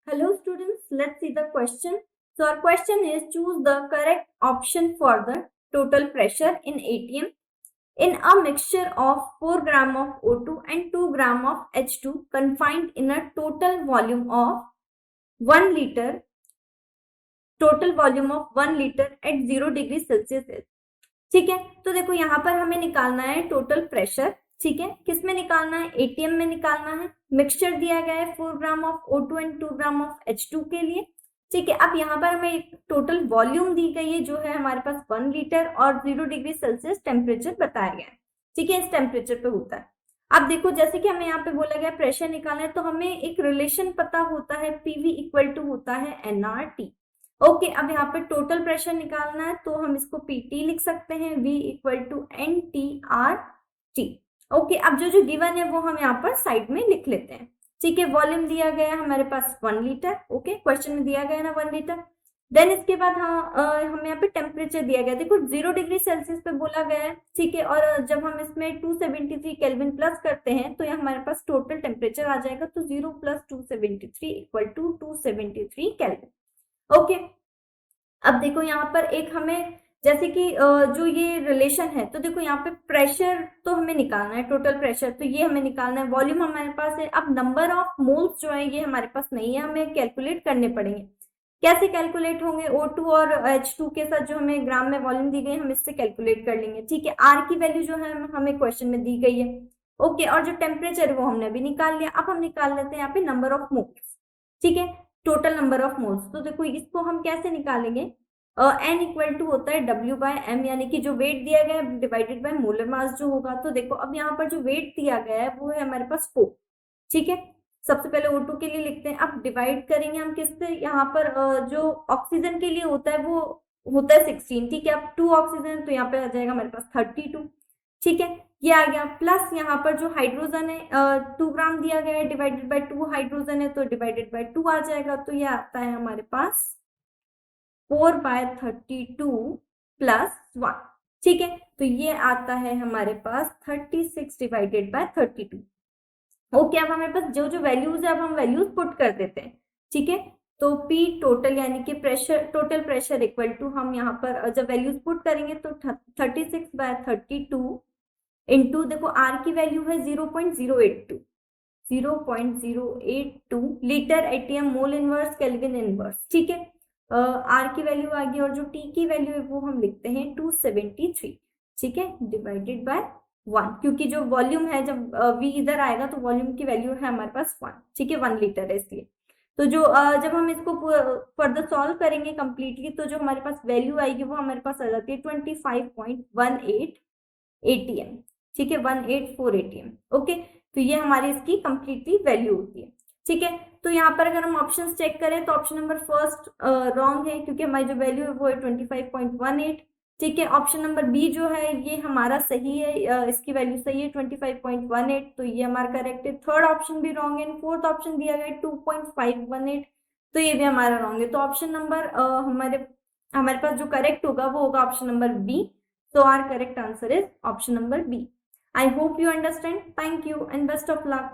Hello students, let's see the question. So our question is, choose the correct option for the total pressure in ATM in a mixture of 4 gram of O2 and 2 gram of H2 confined in a total volume of 1 liter at 0 degree Celsius. ठीक है, तो देखो यहाँ पर हमें निकालना है total pressure. ठीक है, किस में निकालना है? एटीएम में निकालना है। मिक्सचर दिया गया है 4 gram of O2 and 2 gram of H2 के लिए। ठीक है, अब यहाँ पर हमें एक टोटल वॉल्यूम दी गई है जो है हमारे पास 1 लीटर और 0 डिग्री सेल्सियस टेम्परेचर बताया गया है। ठीक है, इस टेम्परेचर पे होता है। अब देखो, जैसे कि हमें यहाँ पे बोला गया प्रेशर निकालना है, तो हमें एक रिलेशन पता होता है, पीवी इक्वल टू होता है एनआरटी। ओके, अब यहाँ पे टोटल प्रेशर निकालना है तो हम इसको पीटी लिख सकते हैं, V equal to n t r t. Okay, अब जो गिवन है वो हम यहाँ पर साइड में लिख लेते हैं। ठीक है, वॉल्यूम दिया गया है हमारे पास 1 लीटर। ओके, क्वेश्चन में दिया गया है ना 1 लीटर। देन इसके बाद हमें यहाँ पे टेम्परेचर दिया गया है। देखो 0 डिग्री सेल्सियस पे बोला गया है। ठीक है, और जब हम इसमें 273 केल्विन प्लस करते हैं तो ये हमारे पास टोटल टेम्परेचर आ जाएगा। तो 0 plus 273 equal to 273 kelvin. Okay, अब देखो यहाँ पर एक हमें जैसे कि जो ये रिलेशन है, तो देखो यहाँ पे प्रेशर तो हमें निकालना है, टोटल प्रेशर तो ये हमें निकालना है। वॉल्यूम हमारे पास है। अब नंबर ऑफ मोल्स जो है ये हमारे पास नहीं है, हमें कैलकुलेट करने पड़ेंगे। कैसे कैलकुलेट होंगे? O2 और H2 के साथ जो हमें ग्राम में वॉल्यूम दी गई है हम इससे कैलकुलेट कर लेंगे। ठीक है, आर की वैल्यू जो है हमें क्वेश्चन में दी गई है। ओके, और जो टेम्परेचर है वो हमने अभी निकाल लिया। अब हम निकाल लेते हैं यहाँ पे नंबर ऑफ मोल्स। ठीक है, टोटल नंबर ऑफ मोल्स। तो देखो इसको हम कैसे निकालेंगे? एन इक्वल टू होता है W बाय एम, यानी कि जो वेट दिया गया है डिवाइडेड बाय मोलर मास जो होगा। तो देखो अब यहाँ पर जो वेट दिया गया है वो है हमारे पास 4। ठीक है, सबसे पहले O2 के लिए लिखते हैं। अब डिवाइड करेंगे हम किससे? यहाँ पर जो ऑक्सीजन के लिए होता है वो होता है 16। ठीक है, अब 2 ऑक्सीजन तो यहाँ पे आ जाएगा हमारे पास 32। ठीक है, ये आ गया। प्लस यहाँ पर जो हाइड्रोजन है 2 ग्राम दिया गया है डिवाइडेड बाय 2 हाइड्रोजन है तो डिवाइडेड बाय 2 आ जाएगा। तो ये आता है हमारे पास 4/32 प्लस 1। ठीक है, तो ये आता है हमारे पास 36 डिवाइडेड बाय 32। ओके, अब हमारे पास जो जो वैल्यूज है अब हम वैल्यूज पुट कर देते हैं। ठीक है, तो P टोटल यानी कि pressure, total pressure equal to हम यहाँ पर जब वैल्यूज पुट करेंगे तो 36/32 इंटू, देखो R की वैल्यू है 0.082 litre ATM mole inverse kelvin inverse. ठीक है, R की वैल्यू आ गई और जो T की वैल्यू है वो हम लिखते हैं 273। ठीक है, डिवाइडेड बाय 1, क्योंकि जो वॉल्यूम है जब V इधर आएगा तो वॉल्यूम की वैल्यू है हमारे पास 1। ठीक है, 1 लीटर है इसलिए। तो जो जब हम इसको फर्दर सॉल्व करेंगे कंप्लीटली तो जो हमारे पास वैल्यू आएगी वो हमारे पास आ जाती है 25.18 ATM। ठीक है, 184 ATM। ओके, तो ये हमारी इसकी कंप्लीटली वैल्यू होती है। ठीक है, तो यहाँ पर अगर हम ऑप्शंस चेक करें तो ऑप्शन नंबर फर्स्ट रॉन्ग है क्योंकि हमारी जो वैल्यू है वो है 25.18। ठीक है, ऑप्शन नंबर बी जो है ये हमारा सही है, इसकी वैल्यू सही है 25.18, तो ये हमारा करेक्ट है। थर्ड ऑप्शन भी रॉन्ग है। फोर्थ ऑप्शन दिया गया है 2.518, तो ये भी हमारा रॉन्ग है। तो ऑप्शन नंबर हमारे हमारे पास जो करेक्ट होगा वो होगा option number B. So our correct answer is option number B. I hope you understand. Thank you and best of luck.